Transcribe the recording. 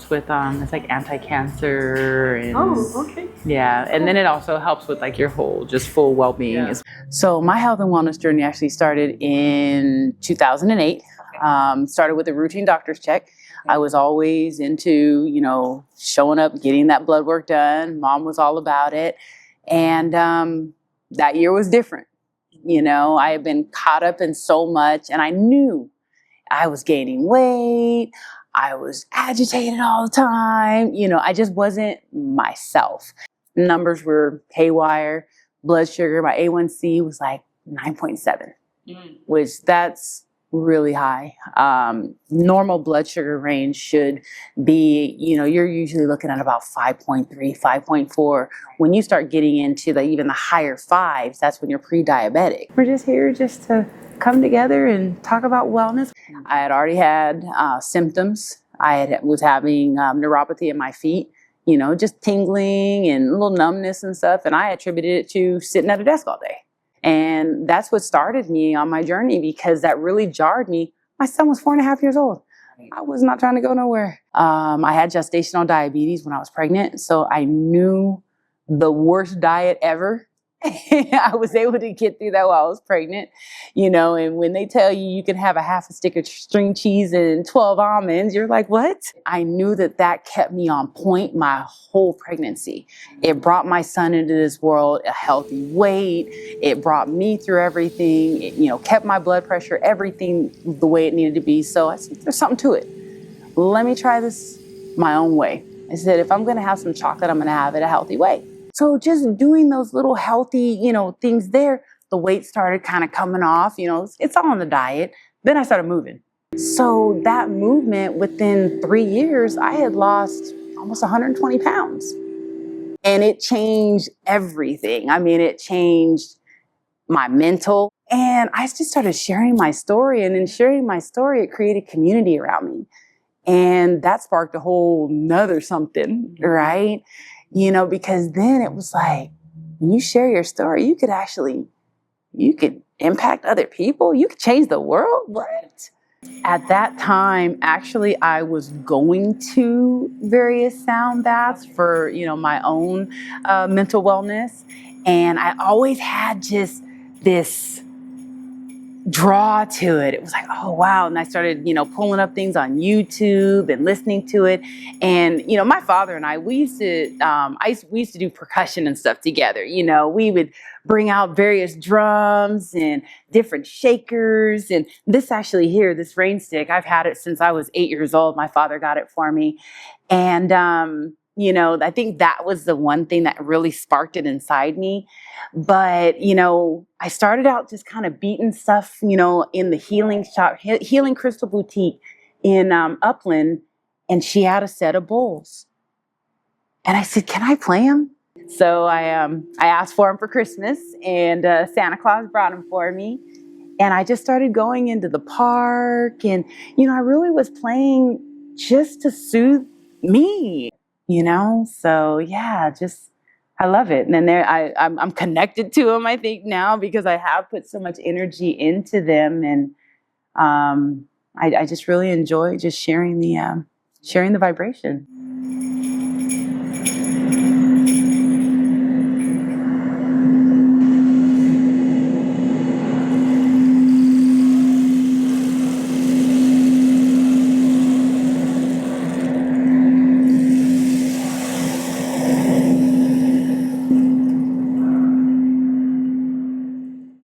helps with it's like anti-cancer and okay. yeah, and then it also helps with like your whole just full well-being. Yeah. So my health and wellness journey actually started in 2008. Started with a routine doctor's check. I was always into, you know, showing up, getting that blood work done. Mom was all about it. And that year was different. You know, I had been caught up in so much, and I knew I was gaining weight. I was agitated all the time. You know, I just wasn't myself. Numbers were haywire. Blood sugar, my A1C was like 9.7, which that's really high. Normal blood sugar range should be, you know, you're usually looking at about 5.3, 5.4. When you start getting into even the higher fives, that's when you're pre-diabetic. We're just here just to come together and talk about wellness. I had already had symptoms. Was having neuropathy in my feet, you know, just tingling and a little numbness and stuff. And I attributed it to sitting at a desk all day. And that's what started me on my journey, because that really jarred me. My son was 4.5 years old. I was not trying to go nowhere. I had gestational diabetes when I was pregnant. So I knew the worst diet ever. I was able to get through that while I was pregnant, you know, and when they tell you you can have a half a stick of string cheese and 12 almonds, you're like, what? I knew that kept me on point my whole pregnancy. It brought my son into this world a healthy weight. It brought me through everything. It, you know, kept my blood pressure, everything the way it needed to be. So I said, there's something to it. Let me try this my own way. I said, if I'm going to have some chocolate, I'm going to have it a healthy way. So just doing those little healthy, you know, things there, the weight started kind of coming off, you know, it's all on the diet. Then I started moving. So that movement, within 3 years, I had lost almost 120 pounds. And it changed everything. I mean, it changed my mental. And I just started sharing my story. And in sharing my story, it created community around me. And that sparked a whole nother something, right? You know, because then it was like, when you share your story, you could impact other people. You could change the world. What? At that time, actually, I was going to various sound baths for, you know, my own mental wellness. And I always had just this draw to it. It was like, oh, wow. And I started, you know, pulling up things on YouTube and listening to it. And, you know, my father and I, we used to do percussion and stuff together. You know, we would bring out various drums and different shakers. And this actually here, this rain stick, I've had it since I was 8 years old. My father got it for me. And, you know, I think that was the one thing that really sparked it inside me. But, you know, I started out just kind of beating stuff, you know, in the healing shop, Healing Crystal Boutique in Upland. And she had a set of bowls. And I said, can I play them? So I asked for them for Christmas, and Santa Claus brought them for me. And I just started going into the park. And, you know, I really was playing just to soothe me. You know, so yeah, just, I love it. And then I'm connected to them, I think, now, because I have put so much energy into them. And I just really enjoy just sharing the vibration.